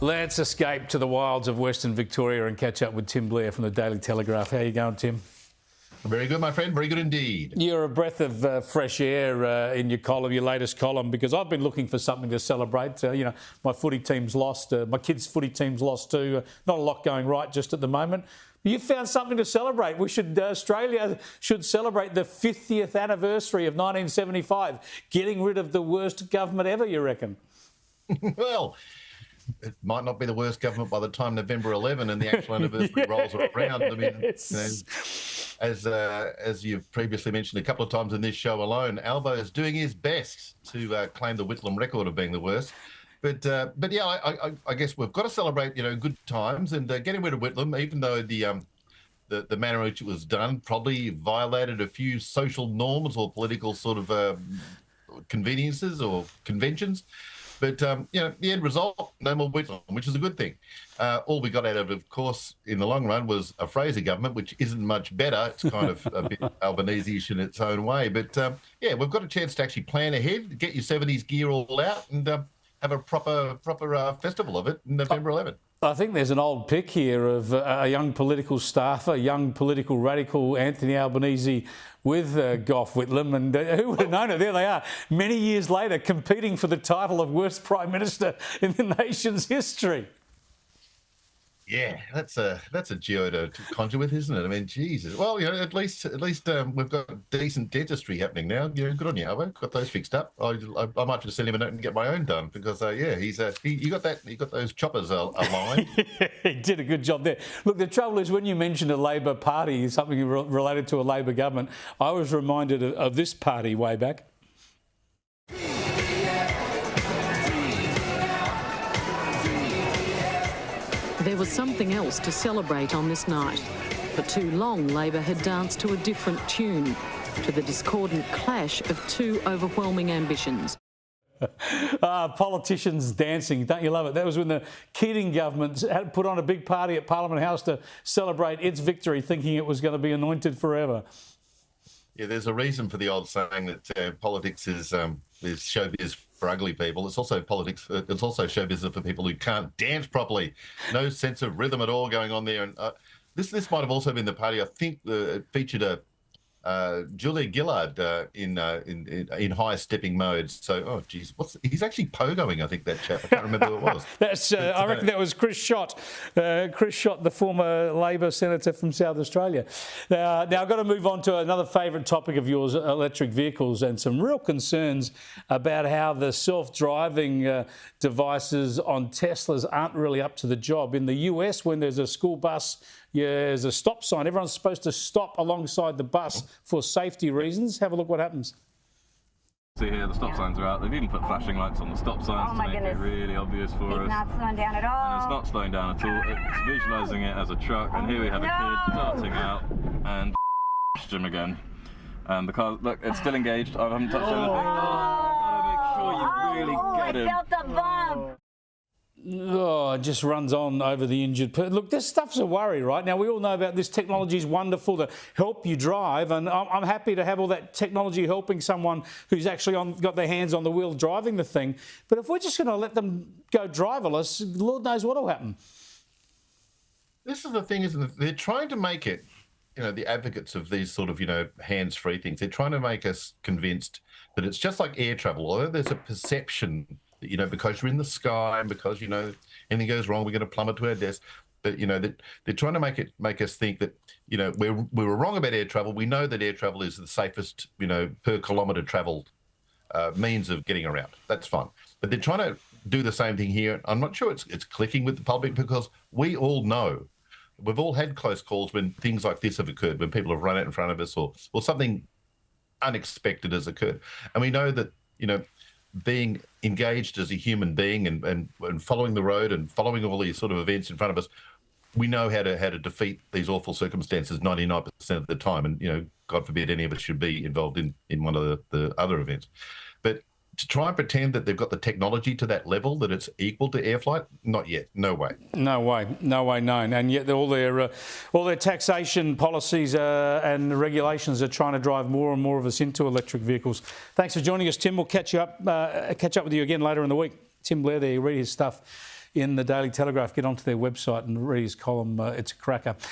Let's escape to the wilds of Western Victoria and catch up with Tim Blair from the Daily Telegraph. How you going, Tim? Very good, my friend. Very good indeed. You're a breath of fresh air in your column, your latest column, because I've been looking for something to celebrate. My footy team's lost. My kids' footy team's lost too. Not a lot going right just at the moment. You found something to celebrate. Australia should celebrate the 50th anniversary of 1975, getting rid of the worst government ever, you reckon? Well, it might not be the worst government by the time November 11 and the actual anniversary rolls around. I mean, as you've previously mentioned a couple of times in this show alone, Albo is doing his best to claim the Whitlam record of being the worst. But yeah, I guess we've got to celebrate, good times and getting rid of Whitlam, even though the manner in which it was done probably violated a few social norms or political sort of conveniences or conventions. But, the end result, no more Whitlam, which is a good thing. All we got out of it, of course, in the long run was a Fraser government, which isn't much better. It's kind of a bit Albanese-ish in its own way. But, we've got a chance to actually plan ahead, get your 70s gear all out and have a proper festival of it November 11. I think there's an old pic here of a young political staffer, young political radical Anthony Albanese with Gough Whitlam, and who would have known it? There they are, many years later, competing for the title of worst Prime Minister in the nation's history. Yeah, that's a geo to conjure with, isn't it? I mean, Jesus. Well, at least we've got decent dentistry happening now. Good on you, Albo. Got those fixed up. I might just send him a note and get my own done because you got those choppers aligned. He did a good job there. Look, the trouble is when you mentioned a Labor Party, something related to a Labor government, I was reminded of this party way back. There was something else to celebrate on this night. For too long, Labor had danced to a different tune, to the discordant clash of two overwhelming ambitions. Politicians dancing, don't you love it? That was when the Keating government had put on a big party at Parliament House to celebrate its victory, thinking it was going to be anointed forever. Yeah, there's a reason for the old saying that politics is showbiz for ugly people. It's also politics. It's also showbiz for people who can't dance properly. No sense of rhythm at all going on there. And this might have also been the party. I think it featured Julia Gillard in high stepping mode. So, oh geez, he's actually pogoing? I think that chap. I can't remember who it was. I reckon that was Chris Schott. Chris Schott, the former Labor senator from South Australia. Now I've got to move on to another favourite topic of yours: electric vehicles, and some real concerns about how the self-driving devices on Teslas aren't really up to the job. In the US, when there's a school bus, there's a stop sign. Everyone's supposed to stop alongside the bus for safety reasons. Have a look what happens. See here, the stop signs are out. They've even put flashing lights on the stop signs to make it really obvious for us. It's not slowing down at all. And it's not slowing down at all. It's visualising it as a truck. And here we have a kid darting out and him again. And the car, look, it's still engaged. I haven't touched anything. Gotta make sure you really get him. I felt the bump. Oh, it just runs on over the injured person. Look, this stuff's a worry, right? Now, we all know about this technology is wonderful to help you drive, and I'm happy to have all that technology helping someone who's actually got their hands on the wheel driving the thing. But if we're just going to let them go driverless, Lord knows what will happen. This is the thing, isn't it? They're trying to make it, the advocates of these sort of, hands-free things, they're trying to make us convinced that it's just like air travel, although there's a perception that, because you're in the sky and because, anything goes wrong, we're going to plummet to our deaths. But, they're trying to make us think that, we were wrong about air travel. We know that air travel is the safest, per kilometre travelled means of getting around. That's fine. But they're trying to do the same thing here. I'm not sure it's clicking with the public because we all know, we've all had close calls when things like this have occurred, when people have run out in front of us or something unexpected has occurred. And we know that, being engaged as a human being and following the road and following all these sort of events in front of us, we know how to defeat these awful circumstances 99% of the time. And, God forbid any of us should be involved in one of the other events. But to try and pretend that they've got the technology to that level, that it's equal to air flight, not yet. No way. No way. No way known. And yet all their taxation policies and regulations are trying to drive more and more of us into electric vehicles. Thanks for joining us, Tim. We'll catch up with you again later in the week. Tim Blair there, you read his stuff. in the Daily Telegraph. Get onto their website and read his column. It's a cracker.